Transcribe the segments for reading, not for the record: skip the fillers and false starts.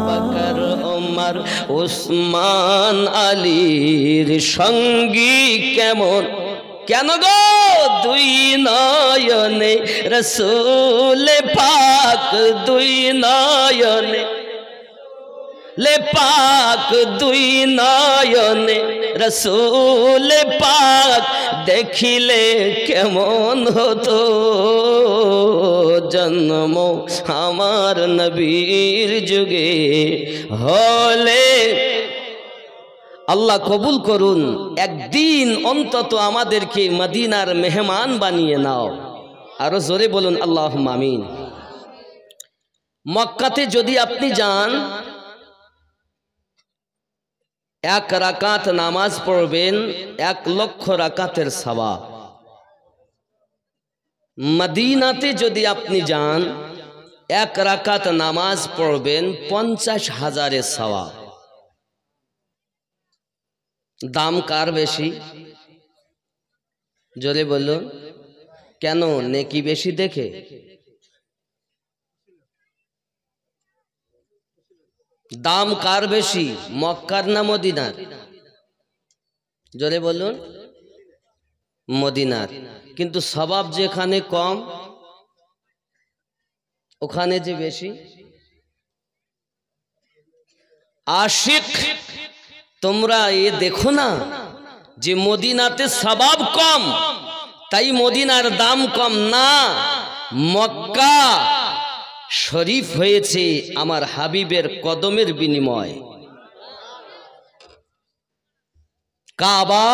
বকর ওমর উসমান আলীর সঙ্গী কেমন, কেন গো দুই নয়নে রসূল পাক, দুই নয়নে লে পাক, দুই নয়নে রসূল পাক দেখিলে কেমন হতো জন্ম আমার নবীর যুগে হলে। আল্লাহ কবুল করুন, একদিন অন্তত আমাদেরকে মদিনার মেহমান বানিয়ে নাও। আরো জোরে বলুন আল্লাহুম্মা আমিন। মক্কাতে যদি আপনি যান, এক রাকাত নামাজ পড়বেন 1,00,000 রাকাতের সওয়াব। মদিনাতে যদি আপনি যান, এক রাকাত নামাজ পড়বেন 50,000 সওয়াব। দাম কার বেশি? জোরে বলুন। কেন? নেকি বেশি দেখে? দাম কার বেশি, মক্কার না মদিনার? জোরে বলুন। মদিনার। কিন্তু সওয়াব যেখানে কম ওখানে যে বেশি। আশিক তোমরা এ দেখো না যে মদিনাতে সওয়াব কম তাই মদিনার দাম কম না, মক্কা শরীফ হয়েছে আমার হাবিবের কদমের বিনিময়। কাবা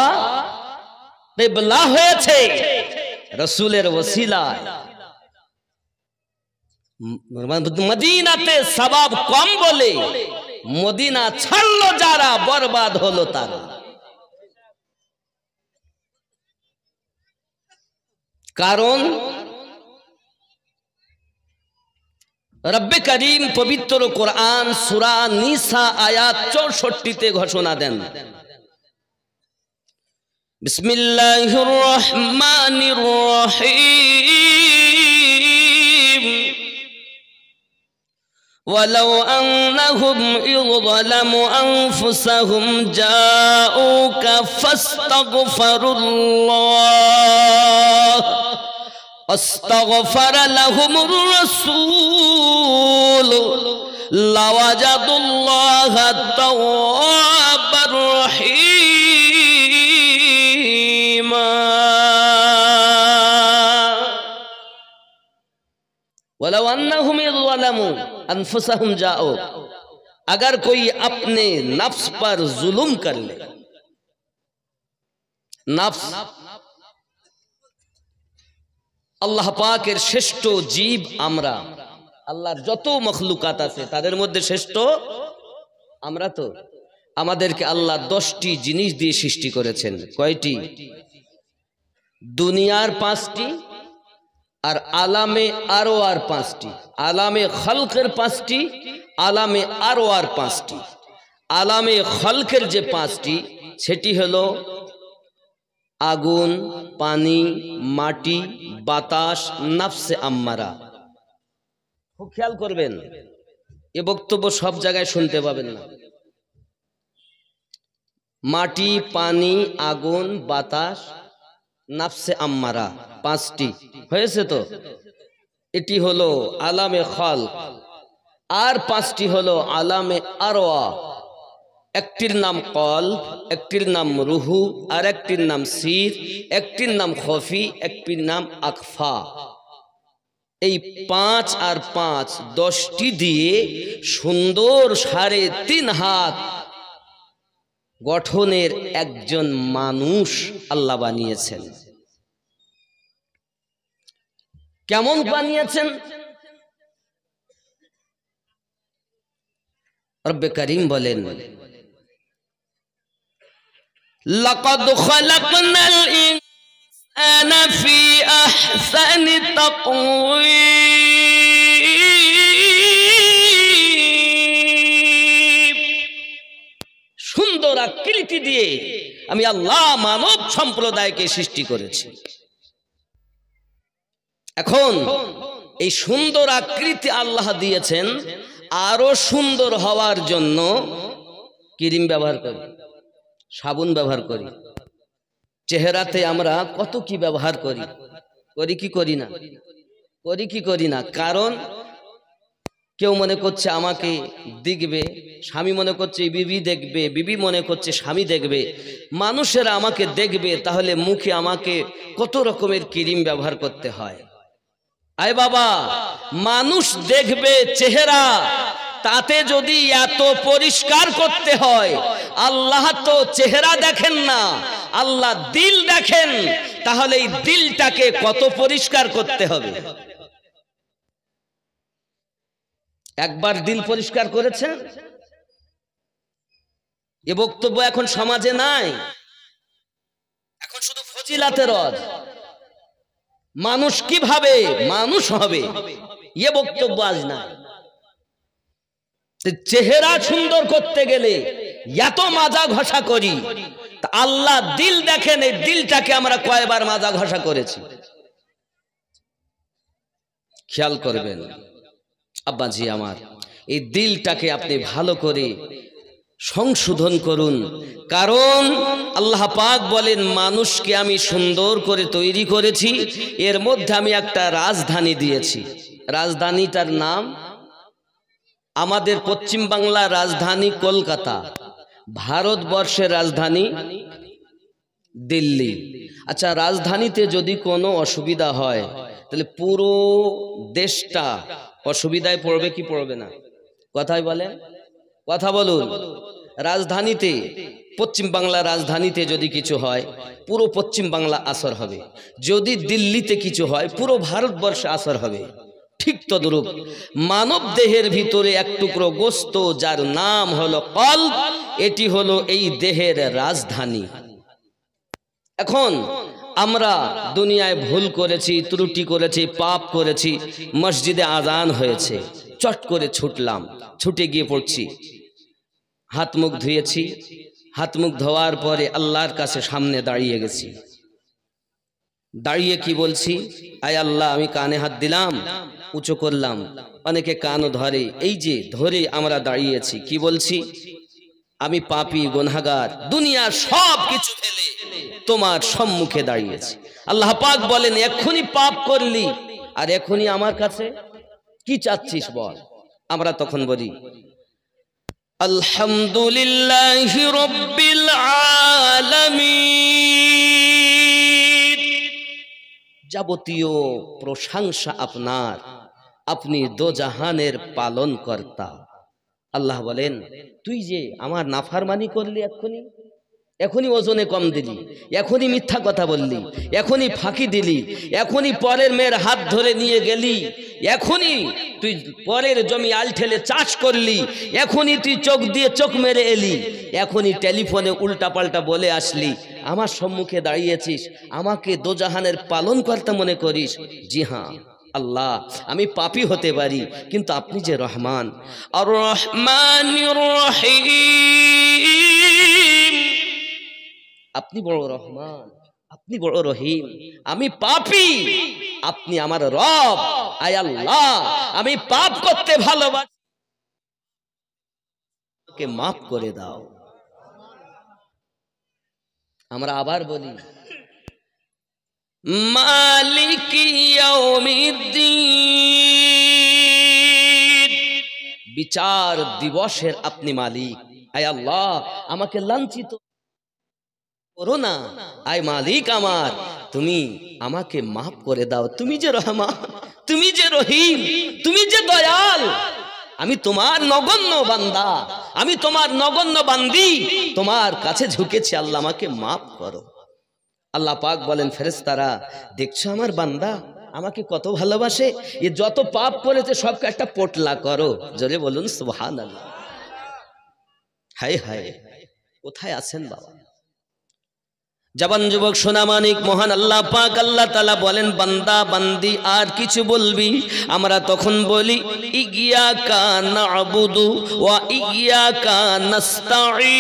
কিবলা হয়েছে রাসূলের ওসিলায়। মদিনাতে সওয়াব কম বলে মদিনা ছাড়লো যারা, বরবাদ হলো তারা। কারণ রব্বে করিম পবিত্র কোরআন সূরা নিসা আয়াত 64-তে ঘোষণা দেন, বিসমিল্লাহির রহমানির রহিম, ওয়ালাউ আন্নাহুম ইযলামু আনফুসাহুম জাউকা ফাস্তাগফিরুল্লাহ আস্তাগফারা লাহুমুর রাসূল লাওয়াজাদুল্লাহা তাওয়াবার রহিমা। ওয়ালাউ আন্নাহুম ইযলামু अनफुसहुम जाओ, अगर कोई अपने नफ्स पर जुल्म कर ले, नफ्स আল্লাহ পাকের শ্রেষ্ঠ জীব আমরা, আল্লাহর যত মখলুকাত আছে তাদের মধ্যে শ্রেষ্ঠ আমরা। তো আমাদেরকে আল্লাহ 10টি জিনিস দিয়ে সৃষ্টি করেছেন। কয়টি? দুনিয়ার 5টি, আর আলামে আরো আর 5টি, আলামে খালকের 5টি, আলামে আরো আর 5টি। আলামে খালকের যে 5টি সেটি হলো আগুন, পানি, মাটি, বাতাস, নফসে আম্মারা। খুব খেয়াল করবেন, এ বক্তব্য সব জায়গায় শুনতে পাবেন না। মাটি, পানি, আগুন, বাতাস, নফসে আম্মারা 5টি হয়েছে। তো এটি হলো আলামে খালক। আর 5টি হলো আলামে আরওয়া। একটির নাম কলব, একটির নাম রুহু, আর একটির নাম সির, একটির নাম খফি, একটির নাম আকফা। এই 5 আর 5 10টি দিয়ে সুন্দর 3.5 হাত গঠনের একজন মানুষ আল্লাহ বানিয়েছেন। কেমন বানিয়েছেন? রব্বে করিম বলেন, লাকাদ খালাকনাল ইনসানা ফি আহসানি তাকওয়ীম। সুন্দর আকৃতি দিয়ে আমি আল্লাহ মানব সম্প্রদায়কে সৃষ্টি করেছি। এখন এই সুন্দর আকৃতি আল্লাহ দিয়েছেন, আরো সুন্দর হওয়ার জন্য ক্রিম ব্যবহার করি, সাবুন ব্যবহার করি, চেহারাতে আমরা কত কি ব্যবহার করি, করি কি করি না, করি কি করি না। কারণ কেউ মনে করছে আমাকে দেখবে, স্বামী মনে করছে বিবি দেখবে, বিবি মনে করছে স্বামী দেখবে, মানুষেরা আমাকে দেখবে, তাহলে মুখে আমাকে কত রকমের ক্রিম ব্যবহার করতে হয়। আয় বাবা, মানুষ দেখবে চেহারা, তাতে যদি এত পরিষ্কার করতে হয়, আল্লাহ তো চেহারা দেখেন না, আল্লাহ দিল দেখেন, তাহলে এই দিলটাকে কত পরিষ্কার করতে হবে। একবার দিল পরিষ্কার করেছেন? এ বক্তব্য এখন সমাজে নাই, এখন শুধু ফজিলাতের রদ, মানুষ কিভাবে মানুষ হবে এ বক্তব্য আজ না। চেহারা সুন্দর করতে গেলে এত মাজা ঘষা করি, আল্লাহ দিল দেখেন, এই দিলটাকে আমরা কয়বার মাজা ঘষা করেছি, খেয়াল করবেন। আব্বাজি আমার, এই দিলটাকে আপনি ভালো করে সংশোধন করুন, কারণ আল্লাহ পাক বলেন মানুষকে আমি সুন্দর করে তৈরি করেছি, এর মধ্যে আমি একটা রাজধানী দিয়েছি। রাজধানীটার নাম, আমাদের পশ্চিম বাংলার রাজধানী কলকাতা, ভারতবর্ষের রাজধানী দিল্লি। আচ্ছা, রাজধানীতে যদি কোনো অসুবিধা হয়, তাহলে পুরো দেশটা অসুবিধায় পড়বে কি পড়বে না? কথাই বলেন, কথা বলুন। রাজধানীতে, পশ্চিম বাংলার রাজধানীতে যদি কিছু হয়, পুরো পশ্চিম বাংলা আসর হবে। যদি দিল্লিতে কিছু হয়, পুরো ভারতবর্ষে আসর হবে। ঠিক তদ্রূপ মানব দেহের ভিতরে এক টুকরো গোস্ত, যার নাম হলো কলব, এটি হলো এই দেহের রাজধানী। এখন আমরা দুনিয়ায় ভুল করেছি, ত্রুটি করেছি, পাপ করেছি, মসজিদে আজান হয়েছে, চট করে ছুটলাম, ছুটে গিয়ে পড়ছি, হাত মুখ ধুয়েছি, হাত মুখ ধোয়ার পরে আল্লাহর কাছে সামনে দাঁড়িয়ে গেছি, দাঁড়িয়ে কি বলছি, আয় আল্লাহ, আমি কানে হাত দিলাম, উঁচু করলাম, অনেকে কানও ধরে, এই যে ধরে আমরা দাঁড়িয়েছি, কি বলছি, আমি পাপী গুনাহগার, দুনিয়ার সব কিছু ফেলে তোমার সম্মুখে দাঁড়িয়েছি। আল্লাহ পাক বলেন, এখনই পাপ করলি আর এখনই আমার কাছে কি চাচ্ছিস বল। আমরা তখন বলি, আলহামদুলিল্লাহি রাব্বিল আলামিন, যাবতীয় প্রশংসা আপনার, আপনি দোজাহানের পালন কর্তা। আল্লাহ বলেন, তুই যে আমার নাফরমানি করলি, এখনই ওজনে কম দিলি, এখনই মিথ্যা কথা বললি, এখনই ফাঁকি দিলি, এখনই পরের মেয়ের হাত ধরে নিয়ে গেলি, এখনই তুই পরের জমি আল ঠেলে চাষ করলি, এখনই তুই চোখ দিয়ে চোখ মেরে এলি, এখনই টেলিফোনে উল্টা পাল্টা বলে আসলি, আমার সম্মুখে দাঁড়িয়েছিস, আমাকে দোজাহানের পালন কর্তা মনে করিস। জি হ্যাঁ আল্লাহ, আমি পাপী হতে পারি, কিন্তু আপনি যে রহমান, আর রহমানির রহিম, আপনি বড় রহমান, আপনি বড় রহিম, আমি পাপী, আপনি আমার রব। আয় আল্লাহ, আমি পাপ করতে ভালোবাসি, আমাকে মাফ করে দাও। আমরা আবার বলি, মালিক ইয়াউমিদ্দিন, বিচার দিবসের আপনি মালিক। আয় আল্লাহ, আমাকে লাঞ্ছিত করো না, আয় মালিক আমার, তুমি আমাকে মাফ করে দাও। তুমি যে রহমান, তুমি যে রহিম, তুমি যে দয়াল, আমি তোমার নগণ্য বান্দা, আমি তোমার নগণ্য বান্দি, তোমার কাছে ঝুঁকেছি, আল্লাহ আমাকে মাফ করো। আল্লাহ পাক বলেন, ফেরেশতারা, দেখছো আমার বান্দা আমাকে কত ভালোবাসে, এ যত পাপ করেছে সবকে একটা পোটলা করো। জোরে বলুন সুবহানাল্লাহ। হায় হায়, কোথায় আছেন বাবা? জবান যুবক সোনা মানিক মহান আল্লাহ পাক আল্লাহ তাআলা বলেন, বান্দা বান্দি আর কিছু বলবি? আমরা তখন বলি ইয়্যাকা না'বুদু ওয়া ইয়্যাকা নাস্তাঈন।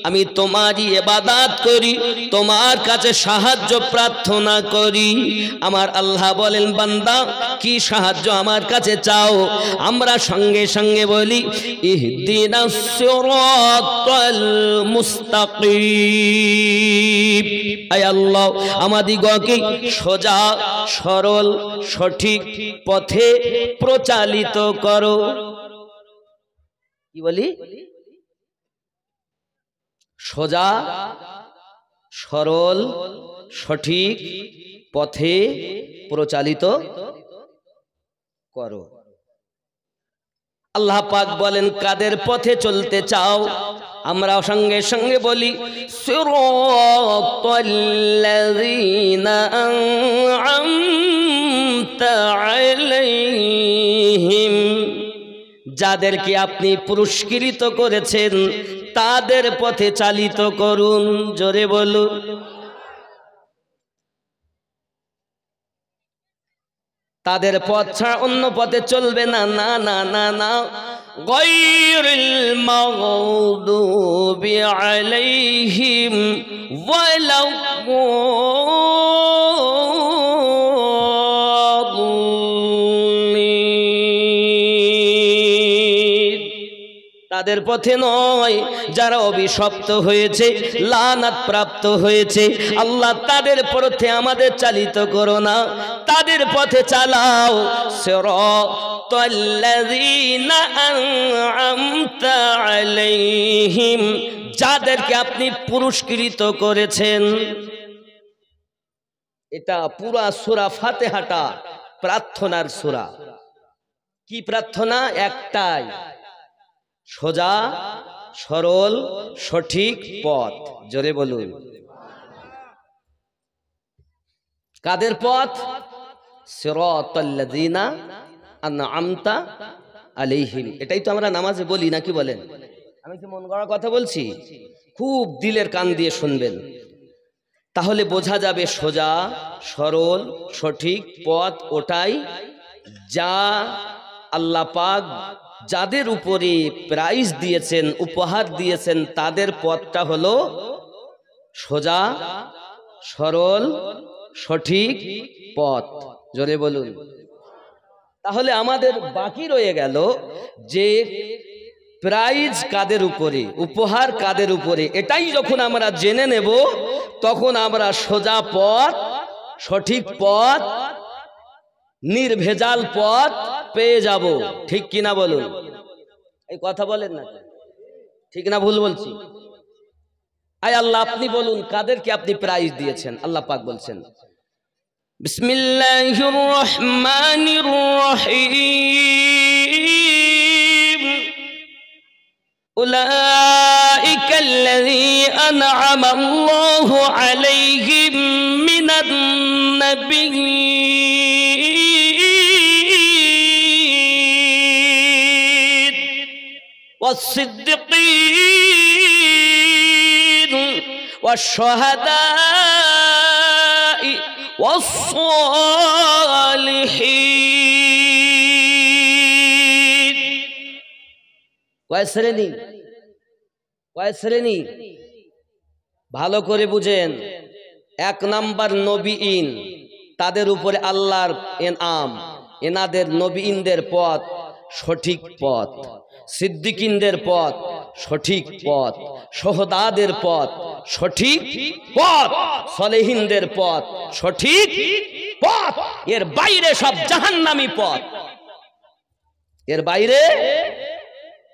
আমি তোমারই ইবাদত করি, তোমার কাছে সাহায্য প্রার্থনা করি। আমার আল্লাহ বলেন, বান্দা কি সাহায্য আমার কাছে চাও? আমরা সঙ্গে সঙ্গে বলি ইহদিনাস সিরাতাল মুস্তাকিম। আয় আল্লাহ, আমাদিগকে সোজা সরল সঠিক পথে প্রচালিত করো। কি বলি? সোজা সরল সঠিক পথে প্রচালিত করো। আল্লাহ পাক বলেন, কাদের পথে চলতে চাও? আমরা সঙ্গে সঙ্গে বলি সিরাতাল্লাযীনা আন'আমতা আলাইহিম, যাদেরকে আপনি পুরস্কৃত করেছেন তাদের পথে চালিত করুন। জোরে বলুন। তাদের পথ ছাড়া অন্য পথে চলবে না। না না না না, গায়রিল মাগদুবি আলাইহিম ওয়ালাদ। তাদের পথে নয় যারা অভিশপ্ত হয়েছে, লানাত প্রাপ্ত হয়েছে। আল্লাহ তাদের পথে আমাদের চালিত করো না, তাদের পথে চালাও। সিরাতাল্লাযীনা আন'আমতা আলাইহিম, যাদেরকে আপনি পুরস্কৃত করেছেন। এটা পুরা সূরা ফাতিহাটা প্রার্থনার সূরা। কি প্রার্থনা? একটাই, সোজা সরল সঠিক পথ। জোরে বলুন। কাদের পথ? সিরাতাল্লাযীনা আন'আমতা আলাইহিম। এটাই তো আমরা নামাজে বলি, নাকি বলেন? আমি কি মন গড়া কথা বলছি? খুব দিলের কান দিয়ে শুনবেন, তাহলে বোঝা যাবে সোজা সরল সঠিক পথ ওটাই যা আল্লাহ পাক যাদের উপরে প্রাইজ দিয়েছেন, উপহার দিয়েছেন, তাদের পথটা হলো সোজা সরল সঠিক পথ। জোরে বলুন। তাহলে আমাদের বাকি রয়ে গেল যে প্রাইজ কাদের উপরে, উপহার কাদের উপরে। এটাই যখন আমরা জেনে নেব তখন আমরা সোজা পথ, সঠিক পথ, নির্ভেজাল পথ পেয়ে যাব। ঠিক কিনা বলুন? এই কথা বলেন না, ঠিক না ভুল বলছি? আয় আল্লাহ, আপনি বলুন কাদেরকে আপনি প্রাইজ দিয়েছেন? আল্লাহ পাক বলছেন, বিসমিল্লাহির রহমানির রহিম, উলাইকাল্লাযীনা আন'আমা আল্লাহু আলাইহিম মিনান নাবিয়্যিন ওয়াস-সিদ্দীকীন ওয়াশ-শুহাদা'i ওয়াস-সালিহিন। কয় শ্রেণী? কয় শ্রেণী? ভালো করে বুঝেন। এক নাম্বার নবীন, তাদের উপরে আল্লাহর এনাম, এনাদের নবীনদের পথ সঠিক পথ, সিদ্দিকিনদের পথ সঠিক পথ, শুহাদাদের পথ সঠিক পথ, সালেহিনদের পথ সঠিক পথ। এর বাইরে সব জাহান্নামী পথ, এর বাইরে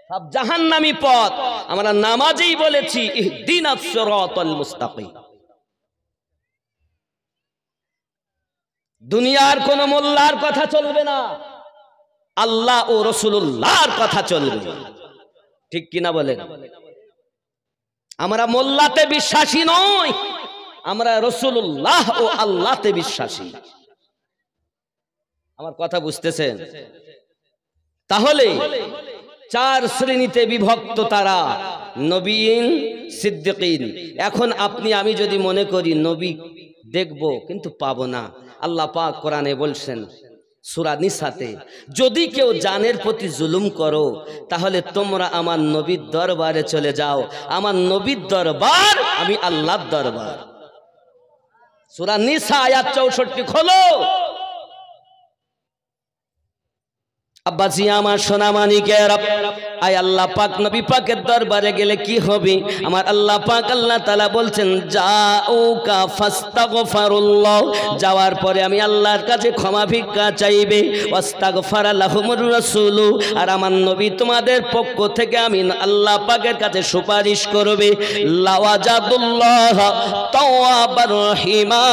সব জাহান্নামী পথ। আমরা নামাজেই বলেছি ইহদিনাস সিরাতাল মুস্তাকিম। দুনিয়ার কোন মোল্লার কথা চলবে না, আল্লাহ ও রাসূলুল্লাহর কথা চলবে। ঠিক কিনা বলেন? আমরা মোল্লাতে বিশ্বাসী নই, আমরা রাসূলুল্লাহ ও আল্লাহতে বিশ্বাসী। আমার কথা বুঝতেছেন? তাহলে চার শ্রেণীতে বিভক্ত তারা, নবীন, সিদ্দিকিন। এখন আপনি আমি যদি মনে করি নবী দেখব কিন্তু পাবো না, আল্লাহ পাক কোরআনে বলছেন সূরা নিসাতে, যদি কেউ জানের প্রতি জুলুম করো তাহলে তোমরা আমার নবীর দরবারে চলে যাও। আমার নবীর দরবার আমি আল্লাহর দরবার। সূরা নিসা আয়াত 64 খোলো। আব্বাজি আমার সোনা মানিকেরা, আয় আল্লাহ পাক নবী পাকের দরবারে গেলে কি হবে? আমার আল্লাহ পাক আল্লাহ তাআলা বলছেন জাউকা ফাস্তাগফিরুল্লাহ, যাওয়ার পরে আমি আল্লাহর কাছে ক্ষমা ভিক্ষা চাইবে, ওয়াস্তাগফারা লাহুমুর রাসূল, আর আমার নবী তোমাদের পক্ষ থেকে আমি আল্লাহ পাকের কাছে সুপারিশ করবে। লাওয়াজাদুল্লাহ তাওয়াবার রহিমা,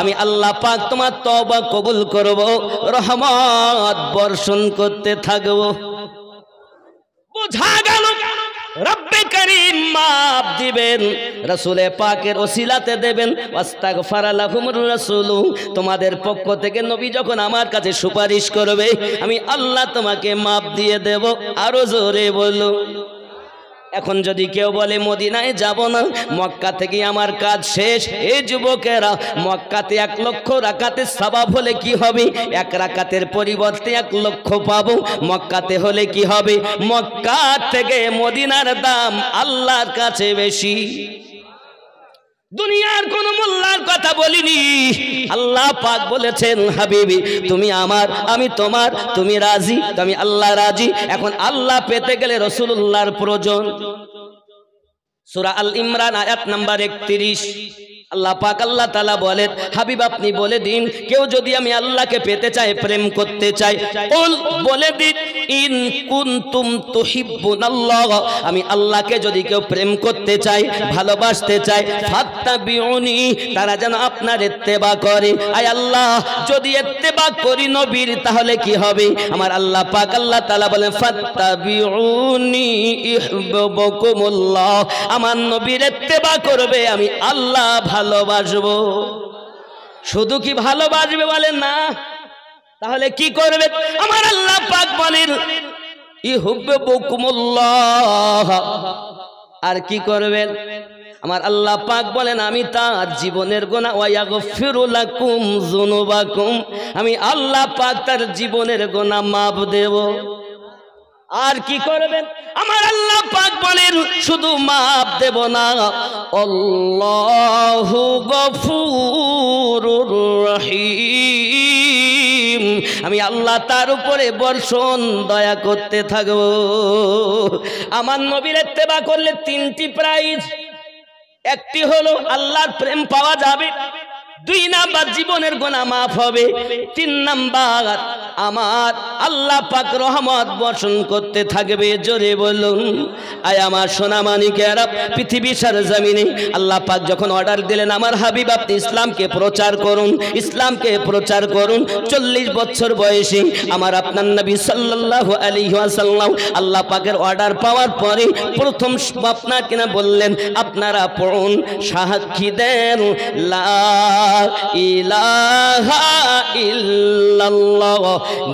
আমি আল্লাহ পাক তোমার তওবা কবুল করব, রহমত বর্ষণ করতে থাকবো। বোঝা গেল রব্বে করিম মাফ দিবেন, রাসূলে পাকের ওসিলাতে দেবেন। ওয়াস্তাগফারা লাহুমুর রাসূল, তোমাদের পক্ষ থেকে নবী যখন আমার কাছে সুপারিশ করবে আমি আল্লাহ তোমাকে মাফ দিয়ে দেব। আরো জোরে বলো। এখন যদি কেউ বলে মদিনায় যাব না, মক্কা থেকে আমার কাজ শেষ, এই যুবকেরা মক্কাতে 1 লক্ষ রাকাতের সওয়াব হলে কি হবে? 1 রাকাতের পরিবর্তে 1 লক্ষ পাবো। মক্কাতে হলে কি হবে? মক্কা থেকে মদিনার দাম আল্লাহর কাছে বেশি। দুনিয়ার কোন মোল্লার কথা বলিনি, আল্লাহ পাক বলেছেন হাবিবি তুমি আমার আমি তোমার, তুমি রাজি আমি আল্লাহ রাজি। এখন আল্লাহ পেতে গেলে রাসূলুল্লাহর প্রয়োজন। সূরা আল ইমরান আয়াত নাম্বার 31 আল্লাহ পাক আল্লাহ তাআলা বলেন হাবিব আপনি বলে দিন, কেউ যদি আমি আল্লাহকে পেতে চায়, প্রেম করতে চায়, কুল বলে দিন ইন কুনতুম তুহিব্বুনাল্লাহ, আমি আল্লাহকে যদি কেউ প্রেম করতে চায়, ভালোবাসতে চায়, ফাত্তাবিউনি, তারা যেন আপনার ইত্তেবা করে। আয় আল্লাহ যদি ইত্তেবা করি নবীর তাহলে কি হবে? আমার আল্লাহ পাক আল্লাহ তাআলা বলেন ফাত্তাবিউনি ইউহিব্বুকুমুল্লাহ, আমার নবীর ইত্তেবা করবে আমি আল্লাহ ভালোবাসবো। শুধু কি ভালোবাসবে বলেন না, তাহলে কি করবে? আমার আল্লাহ পাক বলেন ইউহিব্বুকুমুল্লাহ, আর কি করবেন? আমার আল্লাহ পাক বলেন আমি তার জীবনের গুনাহ ওয়া ইয়াগফিরু লাকুম যুনুবাকুম, আমি আল্লাহ পাক তার জীবনের গুনাহ মাফ দেব। আর কি করবেন? আমার আল্লাহ পাক বলেন শুধু মাফ দেব না, আল্লাহু গফুরুর রহিম, আমি আল্লাহ তার উপরে বর্ষণ দয়া করতে থাকব। আমার নবীর ইত্তেবা করলে 3টি প্রাইজ। একটি হলো আল্লাহর প্রেম পাওয়া যাবে, 2 নাম্বার জীবনের গুনাহ মাফ হবে, 3 নাম্বার আমার আল্লাহ পাক রহমত বর্ষণ করতে থাকবে। জোরে বলুন। আয় আমার সোনা মানিকেরা, পৃথিবীর সরজমিনে আল্লাহ পাক যখন অর্ডার দিলেন আমার হাবিব আপনি ইসলামকে প্রচার করুন, ইসলামকে প্রচার করুন, 40 বছর বয়সে আমার আপনার নবী সাল্লাল্লাহু আলাইহি ওয়াসাল্লাম আল্লাহ পাকের অর্ডার পাওয়ার পরে প্রথম আপনাকে না বললেন আপনারা পড়ুন, সাক্ষী দেন লা ইলাহা ইল্লাল্লাহ,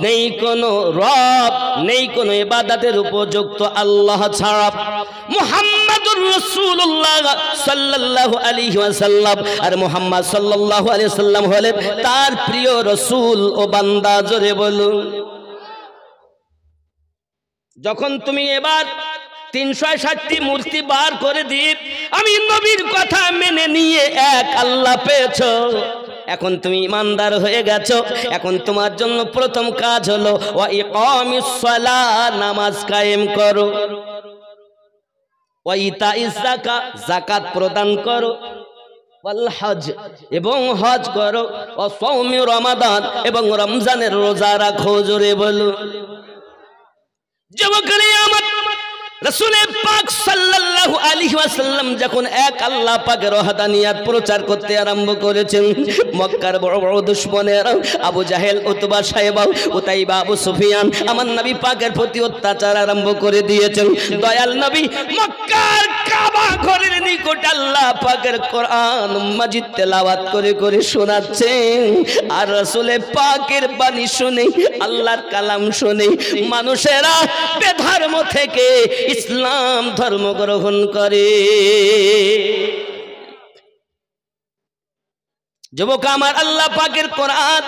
নেই কোনো রব, নেই কোনো ইবাদতের উপযুক্ত আল্লাহ ছাড়া, মুহাম্মাদুর রাসূলুল্লাহ সাল্লাল্লাহু আলাইহি ওয়াসাল্লাম, আর মুহাম্মদ সাল্লাল্লাহু আলাইহি ওয়াসাল্লাম হলেন তার প্রিয় রাসূল ও বান্দা। জোরে বলুন। যখন তুমি এবার 360টি মূর্তি বার করে দিয়ে আমি নবীর কথা মেনে নিয়ে এক আল্লাহ পেয়েছো, এখন তুমি ইমানদার হয়ে গেছো। এখন তোমার জন্য প্রথম কাজ হলো ওয়া ইকামিস সালাহ, নামাজ কায়েম করো, ওয়া ইতাইজ যাকাত, যাকাত প্রদান করো, ওয়াল হজ, এবং হজ করো, ওয়া সাওমি রমাদান, এবং রমজানের রোজা রাখো। জোরে বলো। যুবকরা আমার রাসূল পাক সাল্লাল্লাহু আলাইহি ওয়াসাল্লাম যখন এক আল্লাহ পাকের ওয়াহদানিয়াত প্রচার করতে আরম্ভ করেছেন, মক্কার বড় বড় দুশমনেরা Abu Jahl, Utba, Shaiba, Utaiba, Abu Sufyan আমার নবী পাকের প্রতি অত্যাচার আরম্ভ করে দিয়েছেন। দয়াল নবী মক্কার কাবা ঘরের নিকট আল্লাহ পাকের কোরআন মাজিদ তেলাওয়াত করে করে শোনাচ্ছেন। আর রাসূল পাকের বাণী শুনে, আল্লাহর কালাম শুনে মানুষেরা বেধর্ম থেকে ইসলাম ধর্ম গ্রহণ করে। যুবক আমার, আল্লাহ পাকের কোরআন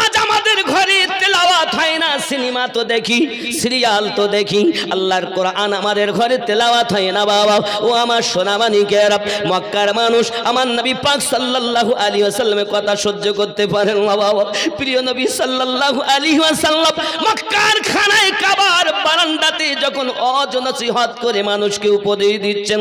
আজ আমাদের ঘরে তেলাওয়াত হয় না। সিনেমা তো দেখি, সিরিয়াল তো দেখি, আল্লাহর কোরআন আমাদের ঘরে তেলাওয়াত হয় না বাবা। ও আমার সোনামানিকেরা, মক্কার মানুষ আমার নবী পাক সাল্লাল্লাহু আলাইহি ওয়াসাল্লামের কথা সহ্য করতে পারেন না বাবা। প্রিয় নবী সাল্লাল্লাহু আলাইহি ওয়াসাল্লাম মক্কার খানায় কাবার বারান্দাতে যখন নসিহত করে মানুষকে উপদেশ দিচ্ছেন,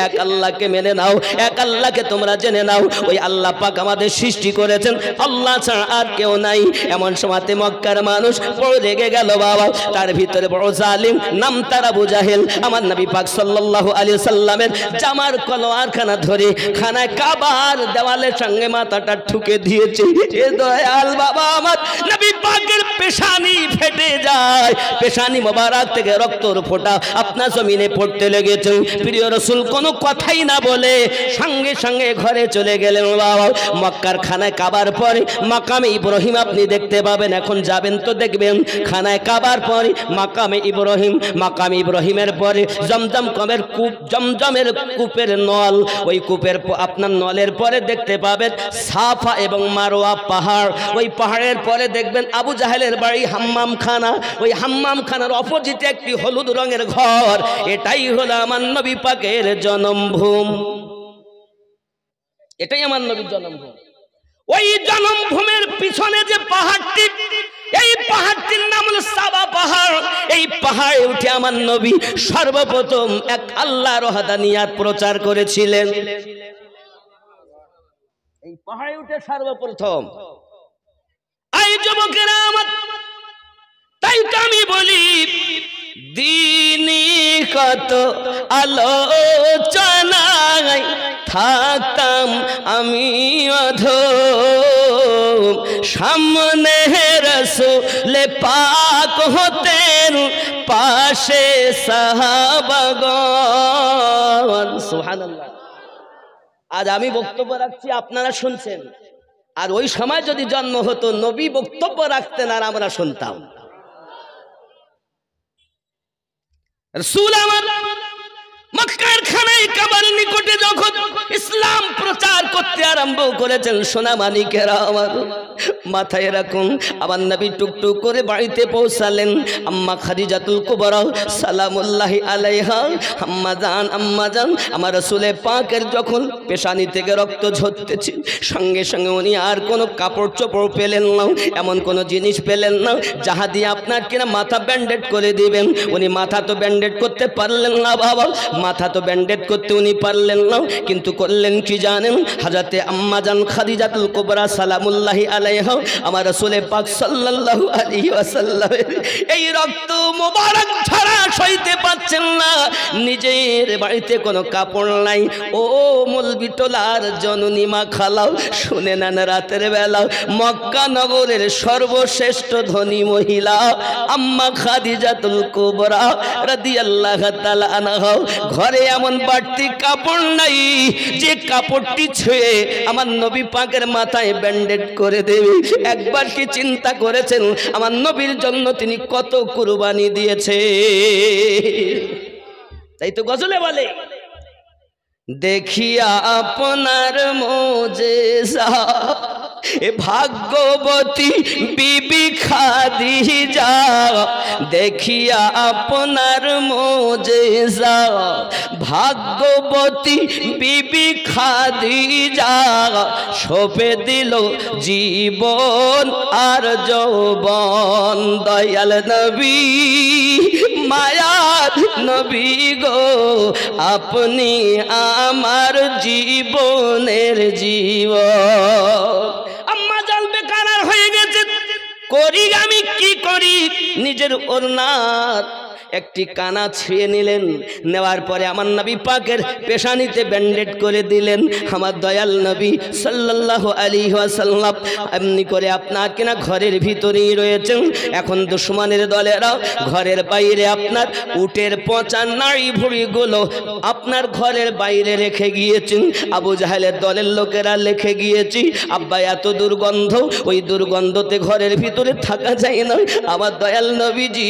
এক আল্লাহকে মেনে নাও, এক আল্লাহকে তোমরা জেনে নাও। ওই আল্লাহ পাক আমাদের সৃষ্টি করেছেন, আল্লাহ ছাড়া আর কেউ নাই। এমন সময়তে মক্কার মানুষ বড় রেগে গেল বাবা। তার ভিতরে বড় জালিম, নাম তার আবু জাহেল আমার নবী পাক সাল্লাল্লাহু আলাইহি সাল্লামের জামার কলোয়ারখানা ধরে খানায় কাবার দেওয়ালের সঙ্গে মাথাটা ঠুকে দিয়েছে। এ দয়াল বাবা, আমার নবী পাকের পেশানি ফেটে যায়, পেশানি মোবারক থেকে রক্তর ফোঁটা আপনার জমিনে পড়তে লেগেছে। প্রিয় রাসূল কোনো কথাই না বলে সঙ্গে সঙ্গে ঘরে চলে গেলেন বাবা। মক্কার খানায় কাবার পরে মাকামে ইব্রাহিম আপনি দেখতে পাবেন, এখন যাবেন তো দেখবেন। খানায় কাবার পরে মাকামে ইব্রাহিম, মাকামে ইব্রাহিমের পরে জমজম কমের কূপ, জমজমের কূপের নল, ওই কূপের আপনার নলের পরে দেখতে পাবেন সাফা এবং মারওয়া পাহাড়, ওই পাহাড়ের পরে দেখবেন আবু জাহেলের বাড়ি হাম্মাম খানা, ওই হাম্মাম খানার অপোজিটে একটি হলুদ রঙের ঘর। এটাই হলো আমার নবী পাকের জন্মভূমি, এটাই আমার নবীর জন্মভূমি। ওই জন্মভূমির পিছনে যে পাহাড়টি, এই পাহাড়টির নাম হলো সাবা পাহাড়। এই পাহাড়ে উঠে আমার নবী সর্বপ্রথম এক আল্লাহর ওয়াহদানিয়াত প্রচার করেছিলেন। এই পাহাড়ে উঠে সর্বপ্রথম। এই যুবকেরা আমার, তাই তো আমি বলি দিনী কত আলোচনায় থাকতাম আমি অধম, সামনে রাসূল পাক হতেন, পাশে সাহাবাগণ। সুবহানাল্লাহ। আজ আমি বক্তব্য রাখছি, আপনারা শুনছেন। আর ওই সময় যদি জন্ম হতো, নবী বক্তব্য রাখতেন আর আমরা শুনতাম। রাসূল আমার মক্কার খানায় কাবার নিকটে যখন ইসলাম প্রচার করতে আরম্ভ করেছেন, সোনা মানিকেরা আমার মাথায় রাখুন, আমার নবী টুকটুক করে বাড়িতে পৌঁছালেন। আম্মা খাদিজাতুল কুবরা সালামুল্লাহি আলাইহা, আম্মা জান আমার রাসূল পাকের যখন পেশানি থেকে রক্ত ঝরতেছে, সঙ্গে সঙ্গে উনি আর কোনো কাপড় চোপড় পেলেন না, এমন কোনো জিনিস পেলেন না যাহা দিয়ে আপনার কিনা মাথা ব্যান্ডেড করে দিবেন। উনি মাথা তো ব্যান্ডেড করতে পারলেন না বাবা, মাথা তো ব্যান্ডেড করতে উনি পারলেন না, কিন্তু করলেন কি জানেন? হযরতে আম্মা জান খাদিজাতুল কুবরা সালামুল্লাহি আলাইহা আমার রাসূল পাক সাল্লাল্লাহু আলাইহি ওয়াসাল্লাম এই রক্ত মোবারক ঝরা সইতে পারছেন না, নিজের বাড়িতে কোনো কাপড় নাই। ও মলবি টোলার জননী মা খালাও, শুনে নেন, রাতের বেলা মক্কা নগরের সর্বশ্রেষ্ঠ ধনী মহিলা আম্মা খাদিজাতুল কুবরা রাদিয়াল্লাহু তাআলা আনহা ঘরে এমন বাড়তি কাপড় নাই যে কাপড়টি ছুঁয়ে আমার নবী পাকের মাথায় ব্যান্ডেড করে দেবে। একবার কি চিন্তা করেছেন আমার নবীর জন্য তিনি কত কুরবানি দিয়েছে? তাই তো গজলে বলে, দেখিয়া আপনার মোজেজা এ ভাগ্যবতী বিবি খাদিজা, দেখিয়া আপনার মোজেজা ভাগ্যবতী বিবি খাদিজা, সঁপে দিল জীবন আর যৌবন। দয়াল নবী মায়ার নবী গো, আপনি আমার জীবনের জীবন। আম্মা জান বেকারার হয়ে গেছে, করি আমি কি করি? নিজের ওড়না একটি কানা ছিঁড়ে নিলেন, নেওয়ার পরে আমার নবী পাকের পেশানিতে ব্যান্ডেড করে দিলেন। আমার দয়াল নবী সাল্লাল্লাহু আলাইহি ওয়াসাল্লাম এমনি করে আপনার কিনা ঘরের ভিতরেই রয়েছেন। এখন দুশমনের দলেরা ঘরের বাইরে আপনার উটের পচা নাড়ি ভুঁড়িগুলো আপনার ঘরের বাইরে রেখে গিয়েছেন। আবু জাহেলের দলের লোকেরা রেখে গিয়েছি, আব্বা এত দুর্গন্ধ, ওই দুর্গন্ধতে ঘরের ভিতরে থাকা যায় না। আমার দয়াল নবীজি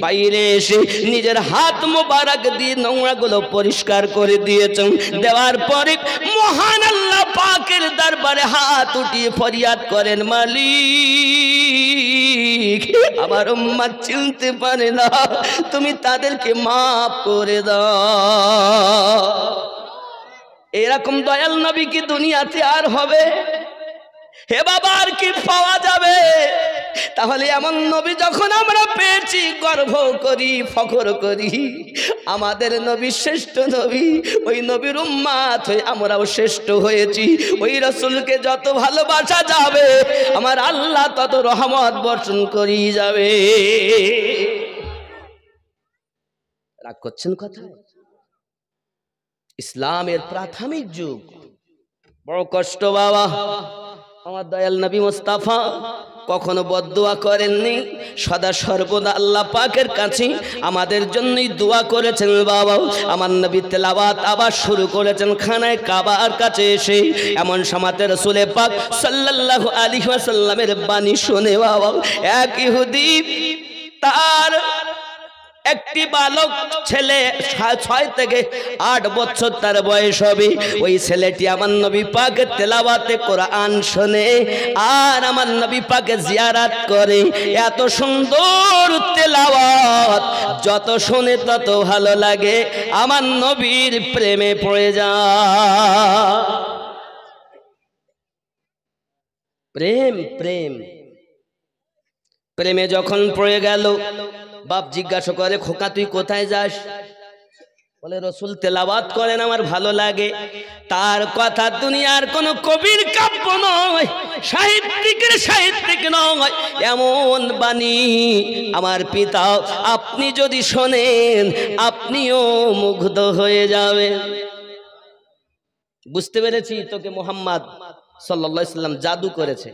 বাইরে এসে নিজের হাত মোবারক দিয়ে নোংরাগুলো পরিষ্কার করে দিয়েছেন। দেওয়ার পরে মহান আল্লাহ পাকের দরবারে হাত উঠিয়ে ফরিয়াদ করেন, মালিক আমার উম্মত চিনতে পারে না, তুমি তাদেরকে মাফ করে দাও। এরকম দয়াল নবী কি দুনিয়াতে আর হবে? হে বাবা, আর কি পাওয়া যাবে? তাহলে এমন নবী যখন আমরা পেয়েছি, গর্ব করি, ফখর করি। আমাদের নবী শ্রেষ্ঠ নবী, ওই নবীর উম্মত হয়ে আমরাও শ্রেষ্ঠ হয়েছি। ওই রাসূলকে যত ভালোবাসা যাবে, আমার আল্লাহ তত রহমত বর্ষণ করি যাবে। রাগ করছেন কথা? ইসলামের প্রাথমিক যুগ বড় কষ্ট বাবা। আমার দয়াল নবী মুস্তাফা কখনো বদদুয়া করেননি, সদা সর্বদা আল্লাহ পাকের কাছে আমাদের জন্যই দোয়া করেছেন বাবা। আমার নবী তেলাওয়াত আবার শুরু করেছেন খানায় কাবার কাছে এসে। এমন সময়তে রাসূল পাক সাল্লাল্লাহু আলাইহি ওয়াসাল্লামের বাণী শুনে বাবা, এক ইহুদি তার একটি বালক ছেলে 6 থেকে 8 বছর তার বয়স হবে। ওই ছেলেটি আমার নবী পাকের তেলাওয়াতে কোরআন শুনে আর আমার নবী পাকে জিয়ারত করে। এত সুন্দর তেলাওয়াত, যত শুনে তত ভালো লাগে, আমার নবীর প্রেমে পড়ে যায়। প্রেম প্রেম প্রেমে যখন পড়ে গেল, বাপ জিজ্ঞাসা করে, খোকা তুই কোথায় যাস? বলে রাসূল তেলাওয়াত করেন, আমার ভালো লাগে। তার কথা দুনিয়ার কোন কবির কাব্য নয়, সাহিত্যিক নয়, এমন বাণী আমার পিতা আপনি যদি শোনেন আপনিও মুগ্ধ হয়ে যাবেন। বুঝতে পেরেছি তোকে মুহাম্মদ সাল্লাল্লাহু আলাইহি সাল্লাম জাদু করেছে,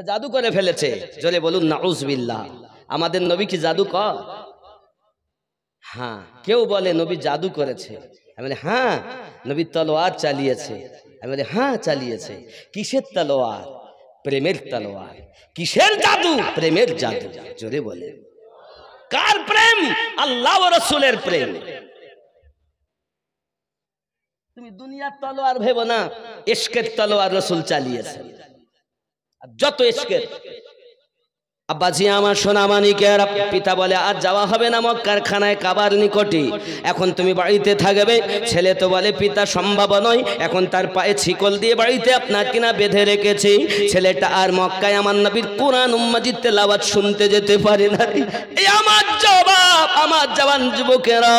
জাদু করে ফেলেছে। জোরে বলুন নাউজুবিল্লাহ। আমাদের নবী কি জাদু কর? হ্যাঁ। কেউ বলে নবী জাদু করেছে, আমি বলি হ্যাঁ নবী তলোয়ার চালিয়েছে, আমি বলি হ্যাঁ চালিয়েছে। কিসের তলোয়ার? প্রেমের তলোয়ার। কিসের জাদু? প্রেমের জাদু। জোরে বলে কার প্রেম? আল্লাহ ও রাসূলের প্রেম। তুমি দুনিয়ার তলোয়ার ভেবো না, ইশকের তলোয়ার রাসূল চালিয়েছে। যত ইশকের আব্বাজি আমার সোনা মানিকের পিতা বলে আজ যাওয়া হবে না মক্কার খানায় কাবার নিকটে, এখন তুমি বাড়িতে থাকবে। ছেলে তো বলে পিতা সম্ভব নয়, এখন তার পায়ে ছিকল দিয়ে বাড়িতে আপনার কিনা বেঁধে রেখেছে। ছেলেটা আর মক্কায় আমার নবীর কোরআন মাজিদ তেলাওয়াত শুনতে যেতে পারে না। এই আমার জবাব, আমার জওয়ান যুবকেরা,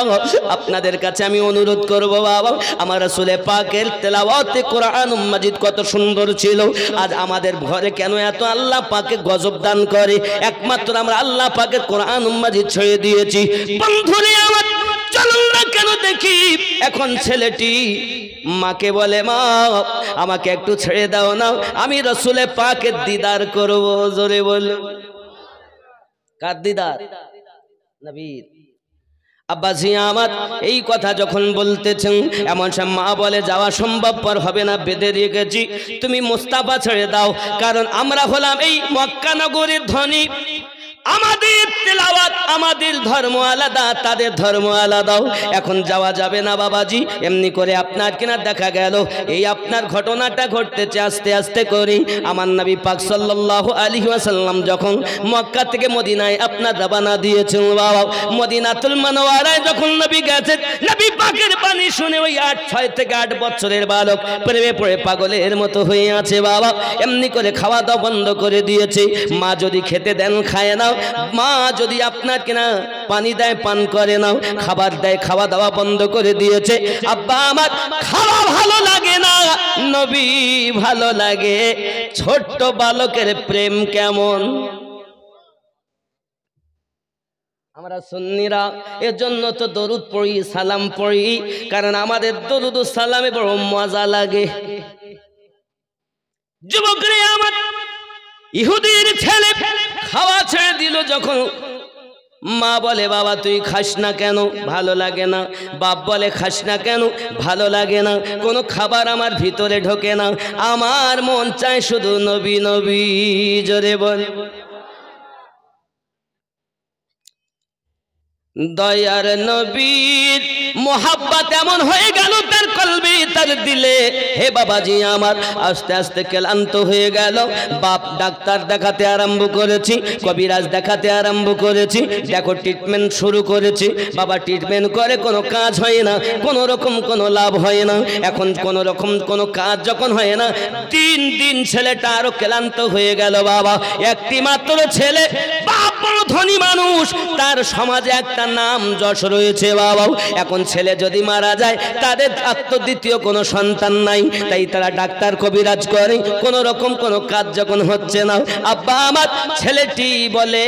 আপনাদের কাছে আমি অনুরোধ করব বাবা, আমার রাসূল পাকের তেলাওয়াতে কোরআন মাজিদ কত সুন্দর ছিল। আজ আমাদের ঘরে কেন এত আল্লাহ পাকে গজব দান করে? একমাত্র আমরা আল্লাহ পাকের কোরআন মাজিদ ছেড়ে দিয়েছি। বন্ধুরে আমার, চলুন না কেন দেখি। এখন ছেলেটি মাকে বলে, মা আমাকে একটু ছেড়ে দাও না, আমি রাসূল পাকের দিদার করব। জোরে বলো কার দিদার? নবীর। আব্বাজি আমার এই কথা যখন বলতেছেন, এমন সব মা বলে যাওয়া সম্ভবপর হবে না, বেঁধে রেখেছি, তুমি মুস্তাফা ছেড়ে দাও। কারণ আমরা হলাম এই মক্কা নগরীর ধনী, আমাদের তেলাওয়াত, আমাদের ধর্ম আলাদা, তাদের ধর্ম আলাদা। এখন যাওয়া যাবে না বাবাজি। এমনি করে আপনার কিনা দেখা গেল এই আপনার ঘটনাটা ঘটতেছে আস্তে আস্তে করে। আমার নবী পাক সাল্লাল্লাহু আলাইহি ওয়াসাল্লাম যখন মক্কা থেকে মদিনায় আপনার রওনা দিয়েছেন বাবা, মদিনাতুল মুনাওয়ারায় যখন নবী গেছেন, নবী পাকের বাণী শুনে ওই 6 থেকে 8 বছরের বালক প্রেমে পড়ে পাগলের মতো হয়ে আছে বাবা। এমনি করে খাওয়া দাওয়া বন্ধ করে দিয়েছে। মা যদি খেতে দেন খায় না, মা যদি আপনার কিনা পানি দেয় পান করে নাও, খাবার দেয় খাওয়া দাওয়া বন্ধ করে দিয়েছে। আব্বা আমার খাওয়া ভালো লাগে না, নবী ভালো লাগে। ছোট্ট বালকের প্রেম কেমন? আমরা সুন্নিরা এর জন্য তো দরুদ পড়ি, সালাম পড়ি, কারণ আমাদের দরুদ ও সালামে বড় মজা লাগে। যুবকরে আমার, ইহুদির ছেলে খাওয়া ছেড়ে দিল যখন, মা বলে বাবা তুই খাস না কেন? ভালো লাগে না। বাপ বলে খাস না কেন? ভালো লাগে না। কোনো খাবার আমার ভিতরে ঢোকে না, আমার মন চায় শুধু নবী নবী। জোরে বল। দয়ার নবীর মোহাব্বত এমন হয়ে গেল তার কলবে, তার দিলে। হে বাবাজি আমার, আস্তে আস্তে ক্লান্ত হয়ে গেল। বাপ ডাক্তার দেখাতে আরম্ভ করেছি, কবিরাজ দেখাতে আরম্ভ করেছি, দেখো ট্রিটমেন্ট শুরু করেছি। বাবা ট্রিটমেন্ট করে কোনো কাজ হয় না, কোনো রকম কোনো লাভ হয় না। এখন কোনো রকম কোনো কাজ যখন হয় না, দিন দিন ছেলেটা আরো ক্লান্ত হয়ে গেল। বাবা একটি মাত্র ছেলে, বাপ বড় ধনী মানুষ, তার সমাজে একটা নাম যশ রয়েছে। বাবা এখন ছেলে যদি মারা যায়, তাদের দ্বিতীয় কোনো সন্তান নাই, তাই তারা ডাক্তার কবিরাজ করে, কোনো রকম কোনো কাজ যখন হচ্ছে না, আব্বা আমার ছেলেটি বলে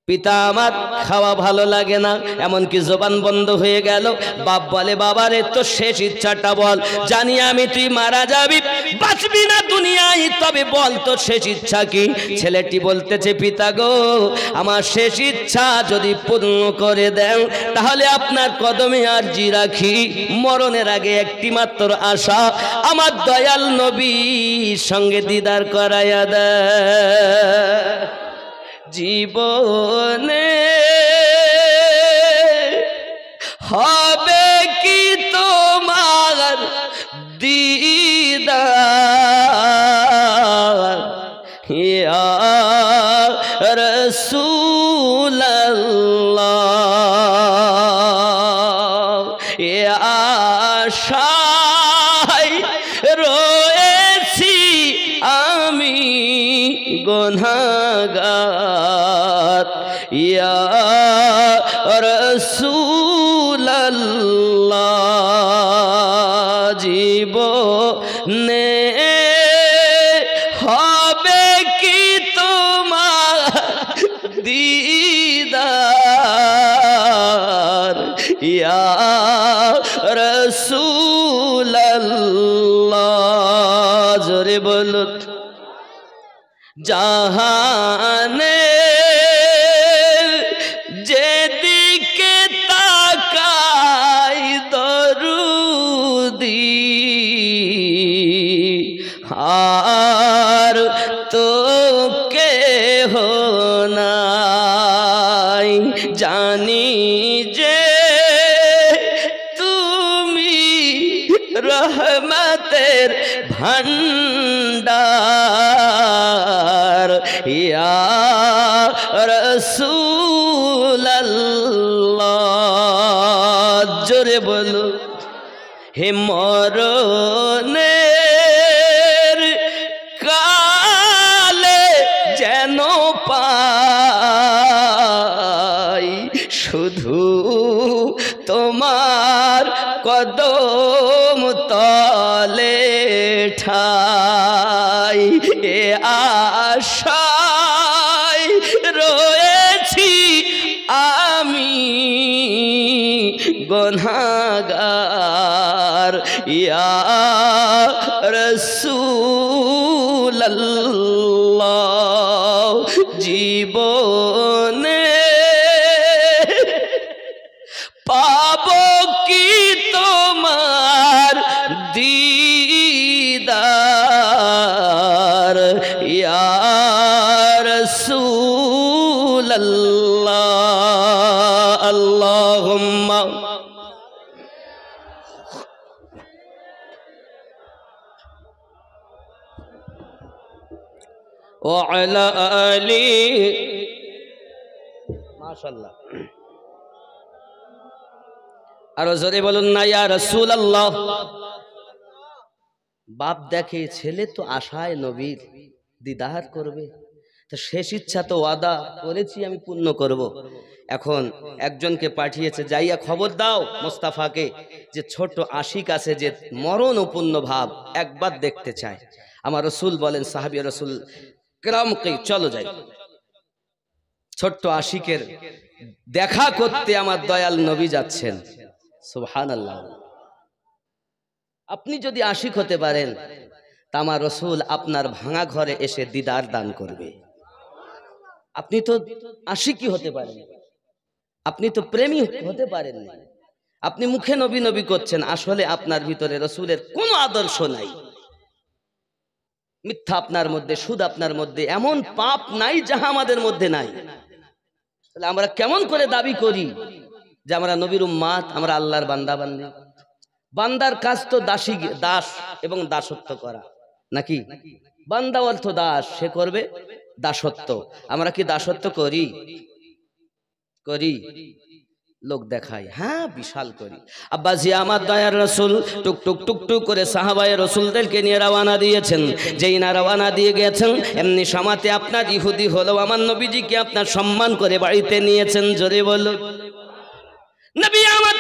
পিতা আমার খাওয়া ভালো লাগে না, এমনকি জবান বন্ধ হয়ে গেল। বাপ বলে বাবারে তোর শেষ ইচ্ছাটা বল, জানি আমি তুই মারা যাবি, বাঁচবি না দুনিয়ায়, তবে বল তোর শেষ ইচ্ছা কি? ছেলেটি বলতেছে পিতা গো, আমার শেষ ইচ্ছা যদি পূর্ণ করে দেন তাহলে আপনার কদমে আরজি রাখি, মরণের আগে একটি মাত্র আশা, আমার দয়াল নবীর সঙ্গে দিদার করাইয়া দেয়। জীবনে হবে কি তোমার দিদার, ইয়া রাসূলুল্লাহ, ইয়া আশায় রয়েছি আমি গুনাহগার, ইয়া রাসূলুল্লাহ। জীবনে হবে কি তোমার দিদার, ইয়া রাসূলুল্লাহ। জোরে বলুন। জাহানে যেদিকে তাকাই দরুদি, আর তো কেহ নাই, জানি যে তুমি রহমতের ভান্ডার, ইয়া রাসূলুল্লাহ। জোরে বলো। হে মরণের কালে যেন পাই শুধু তোমার কদম তলে ঠাই, এ আশায় রয়েছি আমি গুনাহগার, ইয়া রাসূলুল্লাহ। জীবনে পাবো কি তোমার দিদার, ইয়া রাসূলুল্লাহ। আল্লাহুম্মা ওয়া আলা আলি। মাশাআল্লাহ। আর জোরে বলুন না ইয়া রাসূলুল্লাহ। বাপ দেখে ছেলে তো আশায় নবীর দিদার করবে, তো শেষ ইচ্ছা তো ওয়াদা করেছি আমি পূর্ণ করব। এখন একজনকে পাঠিয়েছে, যাইয়া খবর দাও মোস্তাফাকে যে ছোট আশিক আছে যে মরণ উপন্ন ভাব একবার দেখতে চায়। আমার রসুল বলেন সাহাবী রসুল কেরামকে চলো যাই। ছোট্ট আশিকের দেখা করতে আমার দয়াল নবী যাচ্ছেন। সুবহানাল্লাহ। আপনি যদি আশিক হতে পারেন তা আমার রসুল আপনার ভাঙা ঘরে এসে দিদার দান করবে। আপনি তো আশিকই হতে পারেন, আপনি তো প্রেমী হতে পারেন না। আপনি মুখে নবী নবী করছেন, আসলে আপনার ভিতরে রসুলের কোনো আদর্শ নাই। মিথ্যা আপনার মধ্যে, সুদ আপনার মধ্যে, এমন পাপ নাই যাহা আমাদের মধ্যে নাই। তাহলে আমরা কেমন করে দাবি করি যে আমরা নবীর উম্মাত, আমরা আল্লাহর বান্দা বান্দি? বান্দার কাজ তো দাসী, দাস এবং দাসত্ব করা, নাকি? বান্দা অর্থ দাস, সে করবে দাসত্ব। আমরা কি দাসত্ব করি? করি? লোক দেখাই, হ্যাঁ বিশাল করি। আব্বাজি আমার দয়ার রসুল টুকটুক টুকটুক করে সাহাবায়ে রসুলদেরকে নিয়ে রওনা দিয়েছেন। যেই না রওনা দিয়ে গেছেন, এমনি সমাতে আপনার ইহুদি হলো আমার নবীজিকে আপনার সম্মান করে বাড়িতে নিয়েছেন। জোরে বলো নবী আমার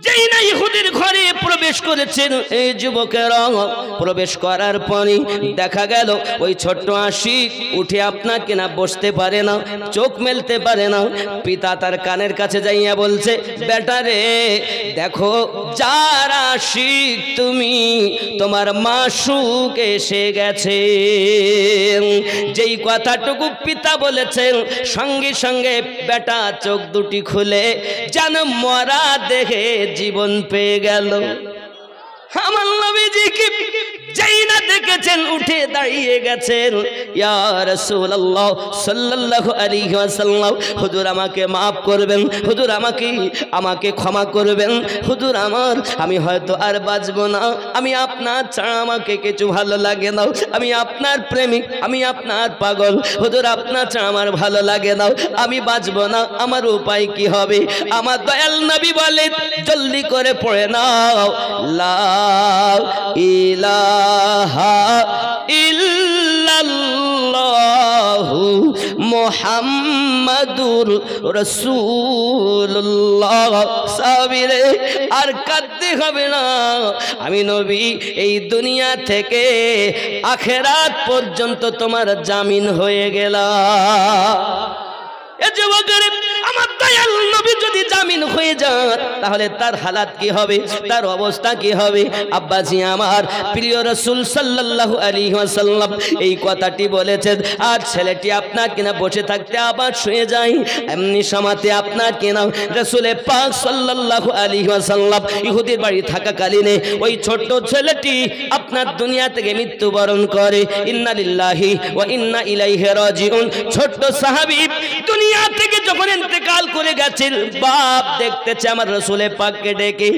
যেই না ইহুদির ঘরে প্রবেশ করেছেন, এই যুবকেরা প্রবেশ করার পরই দেখা গেল ওই ছোট্ট আশিক উঠে আপনাকে না বসতে পারে না, চোখ মেলতে পারে না। পিতা তার কানের কাছে যাইয়া বলছে, বেটা রে দেখো যার আশিক তুমি, তোমার মাসুক এসে গেছে। যেই কথাটুকু পিতা বলেছেন, সঙ্গে সঙ্গে বেটা চোখ দুটি খুলে যেন মরা দেখে জীবন পেয়ে গেল। আমার নবীজিকে যেই না দেখেছেন উঠে দাঁড়িয়ে গেছেন, ইয়া রাসূলুল্লাহ সাল্লাল্লাহু আলাইহি ওয়াসাল্লাম, হুজুর আমাকে maaf করবেন, হুজুর আমাকে ক্ষমা করবেন, হুজুর আমি হয়তো আর বাঁচব না, আমি আপনার ছাড়া আমাকে কিছু ভালো লাগে না, আমি আপনার প্রেমিক, আমি আপনার পাগল, হুজুর আপনার ছাড়া আমার ভালো লাগে না, আমি বাঁচব না, আমার উপায় কি হবে? আমার দয়াল নবী বলেন, জলদি করে পড়ে নাও লা ইলাহা ইল্লাল্লাহু মুহাম্মাদুর রাসূলুল্লাহ। সাবিরে আর কাঁদতে হবে না, আমি নবী এই দুনিয়া থেকে আখিরাত পর্যন্ত তোমার জামিন হয়ে গেলাম। এ যুবকের আমার দয়াল নবী যদি জামিন হয়ে যান, তাহলে তার হালাত কি হবে, তার অবস্থা কি হবে? আব্বাজি আমার প্রিয় রাসূল সাল্লাল্লাহু আলাইহি ওয়াসাল্লাম এই কথাটি বলেছেন, আর ছেলেটি আপনার কিনা বসে থাকতে আবার শুয়ে যায়। এমনি সমাতে আপনার কিনা রাসূলে পাক সাল্লাল্লাহু আলাইহি ওয়াসাল্লাম ইহুদির বাড়ি থাকাকালীনে ওই ছোট্ট ছেলেটি আপনার দুনিয়া থেকে মৃত্যুবরণ করে। ইন্না লিল্লাহি ওয়া ইন্না ইলাইহি রাজিউন। ছোট্ট সাহাবী দুনিয়া থেকে যখন ইন্তেকাল করে গেছেন, বাপ দেখতেছে আমার রাসূলে পাককে ডেকে,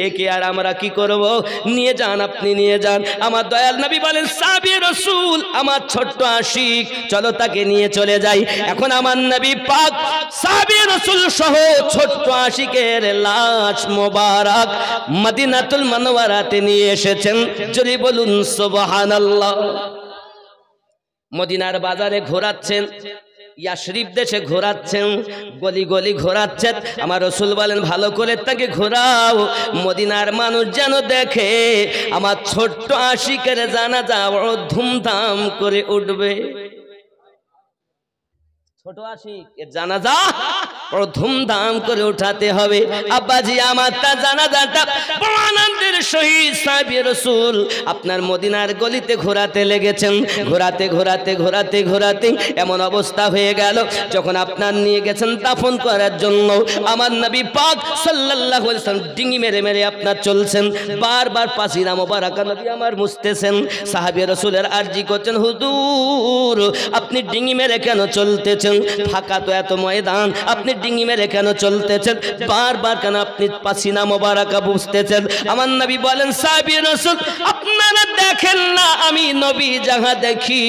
একে আর আমরা কি করব? নিয়ে যান, আপনি নিয়ে যান। আমার দয়াল নবী বলেন, সাহাবী রাসূল আমার ছোট্ট আশিক, চলো তাকে নিয়ে চলে যাই। এখন আমার নবী পাক সাহাবী রাসূল সহ ছোট্ট আশিকের লাশ মোবারক মদিনাতুল মুনাওয়ারাতে নিয়ে এসেছেন। যদি বলুন সুবহানাল্লাহ। মদিনার বাজারে ঘোরাচ্ছেন, ইয়াশরিফ দেশে ঘোরাচ্ছেন, গলি গলি ঘোরাচ্ছেন। আমার রাসূল বলেন, ভালো করে তাকে ঘোরাও, মদিনার মানুষ যেন দেখে আমার ছোট্ট আশিকের জানাজা বড় ধুমধাম করে উঠবে। ছোট আশিক এর জানাজা বড় ধুমধাম করে উঠাতে হবে। আব্বাজি আমার তার জানাজাটা বড় আনন্দের সহিত সাহাবী রাসূল আপনার মদিনার গলিতে ঘোরাতে লেগেছেন। ঘোরাতে ঘোরাতে ঘোরাতে ঘোরাতে এমন অবস্থা হয়ে গেল, যখন আপনার নিয়ে গেছেন দাফন করার জন্য, আমার নবী পাক সাল্লাল্লাহু আলাইহি ওয়াসাল্লাম ডিঙি মেরে মেরে আপনার চলছেন, বারবার পাসিনা মোবারক নবী আমার মুছতেছেন। সাহাবী রাসূলের আরজি করছেন, হুজুর আপনি ডিঙি মেরে কেন চলতেছেন? ফাঁকা তো এত ময়দান, আপনি ডিঙি মেরে কেন চলতেছেন? বারবার কেন আপনি পাসিনা মোবারকা বুঝতেছেন? আমার নবী বলেন, সাহাবী রাসূল আপনারা দেখেন না আমি নবী যাহা দেখি,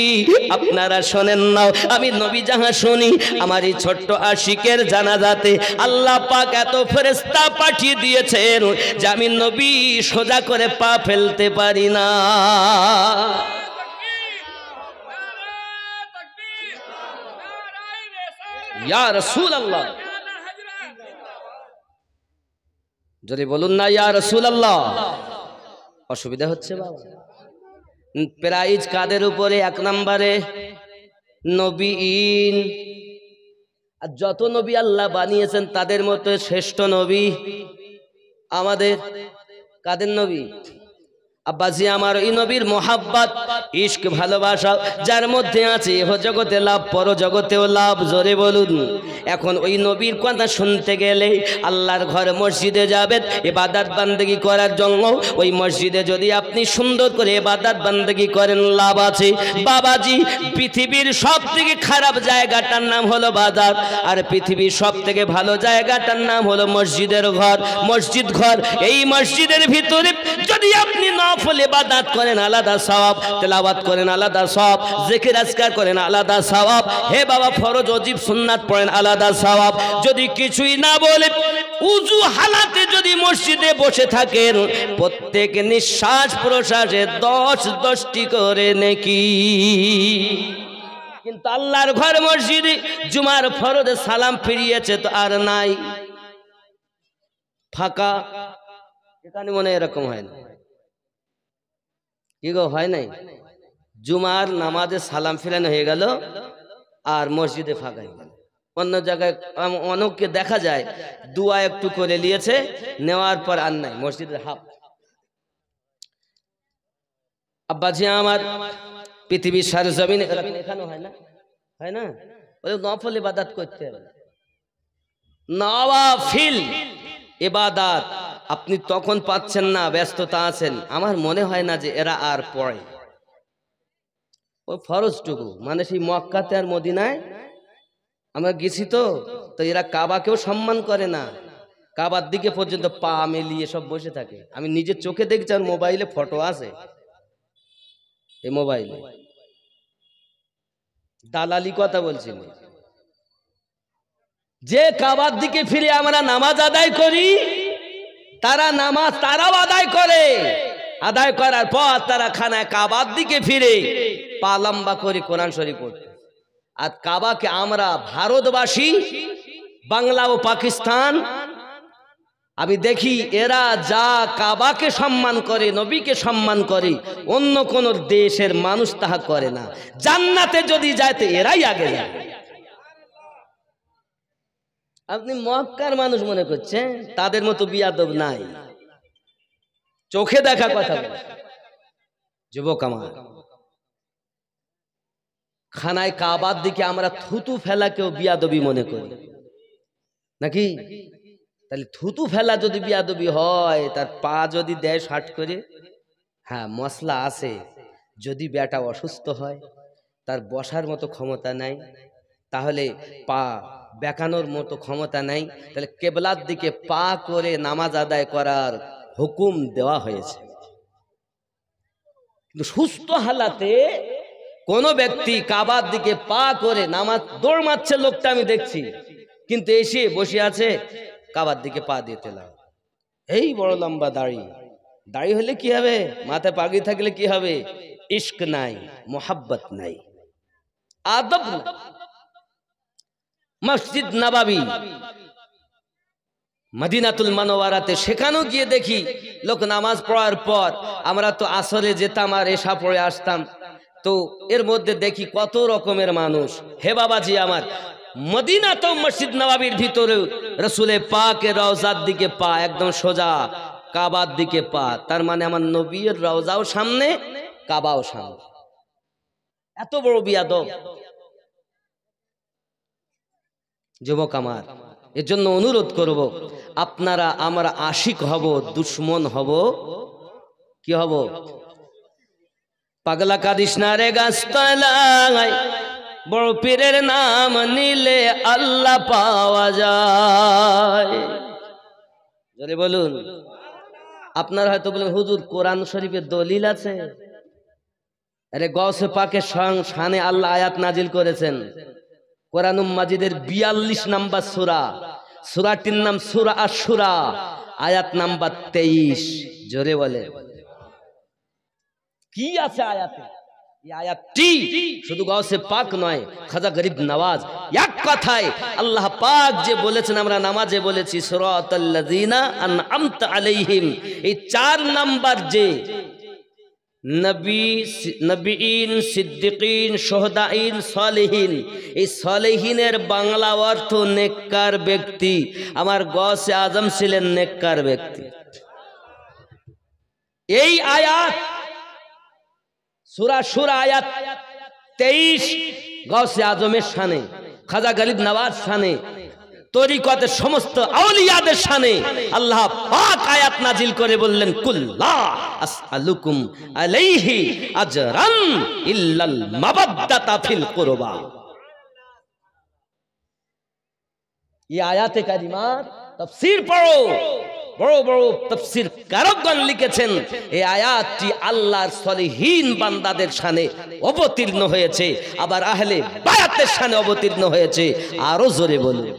আপনারা শোনেন না আমি নবী যাহা শুনি। আমার এই ছোট্ট আশিকের জানাজাতে আল্লাহ পাক এত ফেরেশতা পাঠিয়ে দিয়েছেন যে আমি নবী সোজা করে পা ফেলতে পারি না। ইয়া রাসূলুল্লাহ, যদি বলুন না ইয়া রাসূলুল্লাহ। অসুবিধা হচ্ছে বাবা? প্রাইজ কাদের উপরে? এক নম্বরে নবীন, আর যত নবী আল্লাহ বানিয়েছেন তাদের মধ্যে শ্রেষ্ঠ নবী আমাদের কাদের নবী? আব্বাজি আমার, এই নবীর মোহাব্বত, ইশক, ভালোবাসা যার মধ্যে আছে ইহ জগতে লাভ, পর জগতেও লাভ। জোরে বলুন। এখন ওই নবীর কথা শুনতে গেলে আল্লাহর ঘর মসজিদে যাবেন ইবাদত বান্দেগি করার জন্য। ওই মসজিদে যদি আপনি সুন্দর করে ইবাদত বান্দেগি করেন লাভ আছে। বাবাজি, পৃথিবীর সব থেকে খারাপ জায়গাটার নাম হলো বাজার, আর পৃথিবীর সব থেকে ভালো জায়গাটার নাম হলো মসজিদের ঘর, মসজিদ ঘর। এই মসজিদের ভিতরে যদি আপনি নফল ইবাদত করেন আলাদা সওয়াব, তেলাওয়াত করেন আলাদা সওয়াব, জিকির আজকার করেন আলাদা সওয়াব। হে বাবা, ফরজ ওয়াজিব সুন্নাত পড়েন আলাদা সওয়াব। যদি কিছুই না বলে উযু হালাতে যদি মসজিদে বসে থাকেন, প্রত্যেক নিঃশ্বাস প্রশ্বাসে 10টি করে নেকি। কিন্তু আল্লাহর ঘর মসজিদে জুমার ফরজে সালাম ফিরিয়েছে তো আর নাই, ফাঁকা। এখানে মনে এরকম হয় না? কি গো, হয় নাই? জুমার নামাজে সালাম ফিরানো হয়ে গেল আর মসজিদে ফাঁকা হয়ে গেল। অন্য জায়গায় অনেককে দেখা যায় দুয়া একটু করে নিয়েছে, নেওয়ার পর আর নাই, মসজিদের হাফ। আব্বাজি আমার, পৃথিবীর সরজমিনে এখানে হয় না? হয় না? ওই নফল ইবাদত করতে হবে, নওয়াফিল ইবাদত আপনি তখন পাচ্ছেন না, ব্যস্ততা আছেন। আমার মনে হয় না যে এরা আর পড়ে ওই ফরজটুকু। মানে সেই মক্কাতে আর মদিনায় আমরা গেছি তো এরা কাবাকেও সম্মান করে না, কাবার দিকে পর্যন্ত পা মেলিয়ে সব বসে থাকে। আমি নিজের চোখে দেখছি, আর মোবাইলে ফটো আছে, এই মোবাইলে দালালি কথা বলছি। যে কাবার দিকে ফিরে আমরা নামাজ আদায় করি, তারা নামাজ তারাও আদায় করে, আদায় করার পর তারা খানায় কাবার দিকে ফিরে পা লম্বা করে কোরআন শরীফ পড়তে। আর কাবাকে আমরা ভারতবাসী, বাংলা ও পাকিস্তান, আমি দেখি এরা যা কাবাকে সম্মান করে, নবীকে সম্মান করে, অন্য কোন দেশের মানুষ তাহা করে না। জান্নাতে যদি যায় তো এরাই আগে যায়। আপনি মক্কার মানুষ মনে করছেন তাদের মতো বিয়াদব নাই, চোখে দেখা কথা। যুবক আমার, খানায় কাবার দিকে আমরা থুতু ফেলাকেও বিয়াদবি মনে করি নাকি? তাহলে থুতু ফেলা যদি বিয়াদবি হয়, তার পা যদি দেয় শার্ট করে, হ্যাঁ মশলা আছে। যদি বেটা অসুস্থ হয়, তার বসার মতো ক্ষমতা নাই, তাহলে পা বেকানোর মতো ক্ষমতা নাই, তাহলে কেবলার দিকে পা করে নামাজ আদায় করার হুকুম দেওয়া হয়েছে। কিন্তু সুস্থ হালাতে কোন ব্যক্তি কাবার দিকে পা করে নামাজ দৌড় মারছে, লোকটা আমি দেখছি, কিন্তু এসে বসে আছে কাবার দিকে পা দিয়ে তেলাওয়াত। এই বড় লম্বা দাড়ি, দাড়ি হলে কি হবে? মাথায় পাগড়ি থাকলে কি হবে? ইশক নাই, মোহাব্বত নাই, আদব নাই। মসজিদ নববী মদিনাতুল মুনাওয়ারাতে, সেখানেও গিয়ে দেখি লোক নামাজ পড়ার পর, আমরা তো আসরে যেতাম আর এশা পড়ে আসতাম, তো এর মধ্যে দেখি কত রকমের মানুষ। হে বাবাজি আমার, মদিনাতেও মসজিদ নববীর ভিতরে রাসূলে পাকের রওজার দিকে পা, একদম সোজা কাবার দিকে পা। তার মানে আমার নবীর রওজাও সামনে, কাবাও সামনে। এত বড় বিয়াদব যুবক আমার। এর জন্য অনুরোধ করব, আপনারা আমরা আশিক হব, দুশ্মন হব, কি হব? পাগলা কাদিস না রে গাছতলায়, বড় পীরের নাম নিলে আল্লাহ পাওয়া যায়। জোরে বলুন। আপনারা হয়তো বলেন, হুজুর কোরআন শরীফের দলিল আছে? আরে গৌসে পাকের শানে আল্লাহ আয়াত নাজিল করেছেন। কোরআন মাজিদের 42 নম্বর সূরা, সূরাটির নাম সূরা আশ-শুরা, আয়াত নাম্বার 23। জোরে বলে কি আছে আয়াতে? এই আয়াতটি শুধু গাউসে পাক নয়, খাজা গরিব নওয়াজ, এক কথায় আল্লাহ পাক যে বলেছেন, আমরা নামাজে বলেছি সিরাতাল্লাযিনা আনআমতা আলাইহিম, এই 4 নাম্বার যে নবীন, সিদ্দিকিন, শুহাদাইন, সালেহিন। এই সালেহিনের বাংলা অর্থ নেককার ব্যক্তি। আমার গৌসে আজম ছিলেন নেককার ব্যক্তি। এই আয়াত সূরা শুরা আয়াত 23 গৌসে আজমের শানে, খাজা গরিব নওয়াজ শানে, তরিকতের সমস্ত আউলিয়াদের শানে আল্লাহ পাক আয়াত নাজিল করে বললেন, কুল্লা আসআলুকুম আলাইহি আজরান ইল্লাল মাওয়াদ্দাতা ফিল কুরবা। এই আয়াতে কারিমার তাফসীর পড়ো, বড় বড় তাফসীর কারকগণ লিখেছেন এই আয়াতটি আল্লাহর সলিহিন বান্দাদের শানে অবতীর্ণ হয়েছে, আবার আহলে বায়াতের শানে অবতীর্ণ হয়েছে। আরো জোরে বলুন।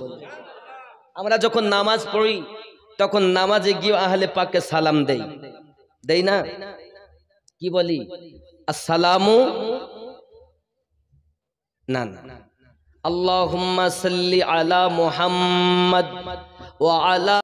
আমরা যখন নামাজ পড়ি তখন নামাজে গিয়ে আহলে পাককে সালাম দেই না? কি বলি? আসসালামু না, আল্লাহুম্মা সাল্লি আলা মুহাম্মাদ ওয়া আলা